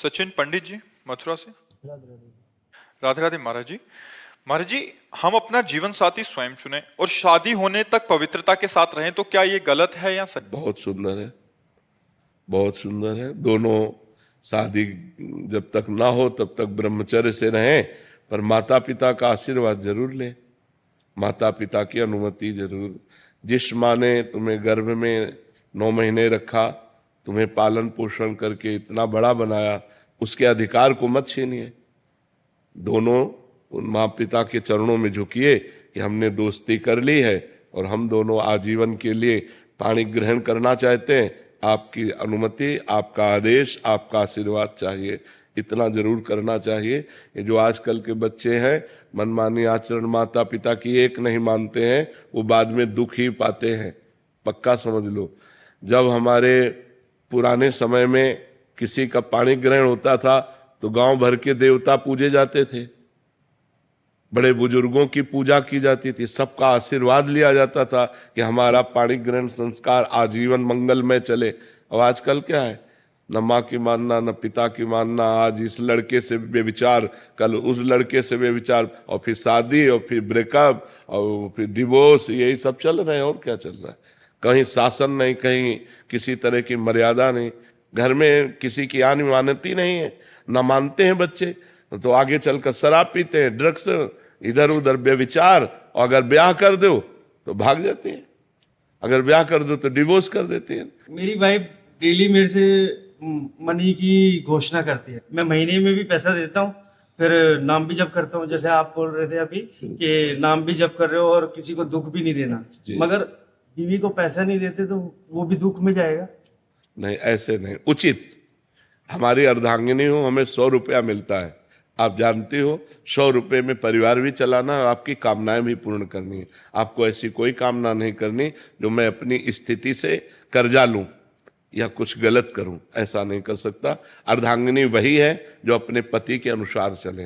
सचिन पंडित जी मथुरा से। राधे राधे महाराज जी। महाराज जी, हम अपना जीवन साथी स्वयं चुने और शादी होने तक पवित्रता के साथ रहें तो क्या ये गलत है या सच? बहुत सुंदर है, बहुत सुंदर है। दोनों शादी जब तक ना हो तब तक ब्रह्मचर्य से रहें, पर माता पिता का आशीर्वाद जरूर लें, माता पिता की अनुमति जरूर। जिस माँ ने तुम्हें गर्भ में 9 महीने रखा, तुम्हें पालन पोषण करके इतना बड़ा बनाया, उसके अधिकार को मत छीनिए। दोनों उन माँ पिता के चरणों में झुकिए कि हमने दोस्ती कर ली है और हम दोनों आजीवन के लिए पाणी ग्रहण करना चाहते हैं, आपकी अनुमति, आपका आदेश, आपका आशीर्वाद चाहिए, इतना जरूर करना चाहिए। ये जो आजकल के बच्चे हैं, मनमानी आचरण माता पिता की एक नहीं मानते हैं, वो बाद में दुख ही पाते हैं, पक्का समझ लो। जब हमारे पुराने समय में किसी का पाणी ग्रहण होता था तो गांव भर के देवता पूजे जाते थे, बड़े बुजुर्गों की पूजा की जाती थी, सबका आशीर्वाद लिया जाता था कि हमारा पाणी ग्रहण संस्कार आजीवन मंगलमय चले। अब आजकल क्या है, न माँ की मानना न पिता की मानना, आज इस लड़के से बेविचार, कल उस लड़के से बेविचार, और फिर शादी, और फिर ब्रेकअप, और फिर डिवोर्स, यही सब चल रहे हैं। और क्या चल रहा है? कहीं शासन नहीं, कहीं किसी तरह की मर्यादा नहीं, घर में किसी की आन मानती नहीं है, न मानते हैं बच्चे तो आगे चलकर शराब पीते हैं, ड्रग्स, इधर उधर बेविचार, और अगर ब्याह कर दो तो भाग जाते हैं, अगर ब्याह कर दो तो डिवोर्स कर देते हैं। मेरी वाइफ डेली मेरे से मनी की घोषणा करती है, मैं महीने में भी पैसा देता हूँ, फिर नाम भी जप करता हूँ, जैसे आप बोल रहे थे अभी कि नाम भी जप कर रहे हो और किसी को दुख भी नहीं देना, मगर बीवी को पैसा नहीं देते तो वो भी दुख में जाएगा। नहीं, ऐसे नहीं उचित। हमारी अर्धांगिनी हो, हमें 100 रुपया मिलता है, आप जानते हो, 100 रुपये में परिवार भी चलाना और आपकी कामनाएं भी पूर्ण करनी है। आपको ऐसी कोई कामना नहीं करनी जो मैं अपनी स्थिति से कर्जा लूं या कुछ गलत करूं, ऐसा नहीं कर सकता। अर्धांगिनी वही है जो अपने पति के अनुसार चले,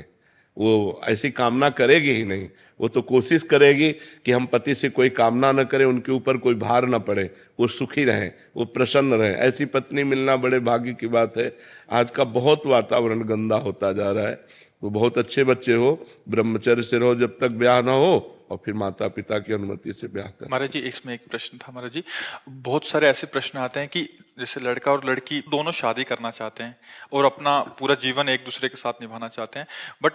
वो ऐसी कामना करेगी ही नहीं। वो तो कोशिश करेगी कि हम पति से कोई कामना न करें, उनके ऊपर कोई भार न पड़े, वो सुखी रहें, वो प्रसन्न रहें। ऐसी पत्नी मिलना बड़े भाग्य की बात है। आज का बहुत वातावरण गंदा होता जा रहा है। तो बहुत अच्छे बच्चे हो, ब्रह्मचर्य से रहो जब तक ब्याह ना हो, और फिर माता पिता की अनुमति से ब्याह कर। महाराज जी, इसमें एक प्रश्न था महाराज जी, बहुत सारे ऐसे प्रश्न आते हैं कि जैसे लड़का और लड़की दोनों शादी करना चाहते हैं और अपना पूरा जीवन एक दूसरे के साथ निभाना चाहते हैं, बट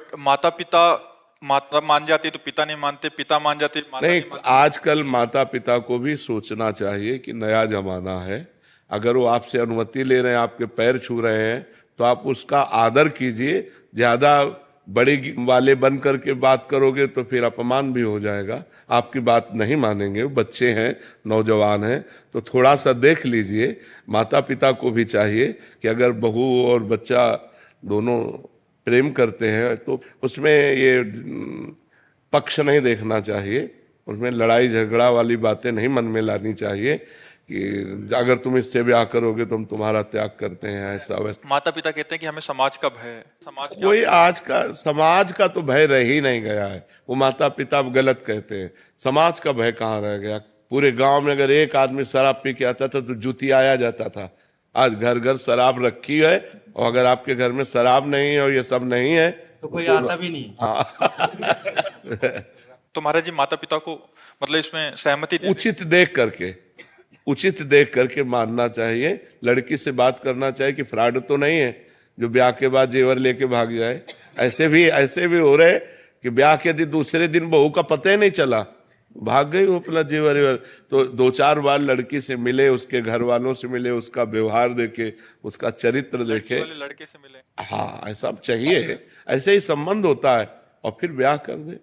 माता मान जाती है तो पिता नहीं मानते, पिता मान जाते माता नहीं मानते। आजकल माता पिता को भी सोचना चाहिए कि नया जमाना है, अगर वो आपसे अनुमति ले रहे हैं, आपके पैर छू रहे हैं, तो आप उसका आदर कीजिए। ज्यादा बड़े वाले बन करके बात करोगे तो फिर अपमान भी हो जाएगा, आपकी बात नहीं मानेंगे। बच्चे हैं, नौजवान हैं, तो थोड़ा सा देख लीजिए। माता पिता को भी चाहिए कि अगर बहू और बच्चा दोनों प्रेम करते हैं तो उसमें ये पक्ष नहीं देखना चाहिए, उसमें लड़ाई झगड़ा वाली बातें नहीं मन में लानी चाहिए कि अगर तुम इससे ब्याह करोगे तो हम तुम्हारा त्याग करते हैं, ऐसा वैसा। माता पिता कहते हैं कि हमें समाज का भय है, समाज कोई आज का समाज का तो भय रह ही नहीं गया है। वो माता पिता गलत कहते हैं, समाज का भय कहाँ रह गया। पूरे गांव में अगर एक आदमी शराब पी के आता था तो जुतियाया जाता था। आज घर घर शराब रखी है, और अगर आपके घर में शराब नहीं है और ये सब नहीं है तो कोई आता भी नहीं। हाँ। तो महाराज जी, माता पिता को मतलब इसमें सहमति उचित देख करके मानना चाहिए। लड़की से बात करना चाहिए कि फ्रॉड तो नहीं है जो ब्याह के बाद जेवर लेके भाग जाए। ऐसे भी हो रहे कि ब्याह के दिन दूसरे दिन बहू का पता ही नहीं चला, भाग गई वो अपना जेवर। तो 2-4 बार लड़की से मिले, उसके घर वालों से मिले, उसका व्यवहार देखे, उसका चरित्र देखे। लड़के से मिले, हाँ, ऐसा चाहिए, ऐसे ही संबंध होता है, और फिर ब्याह कर दे।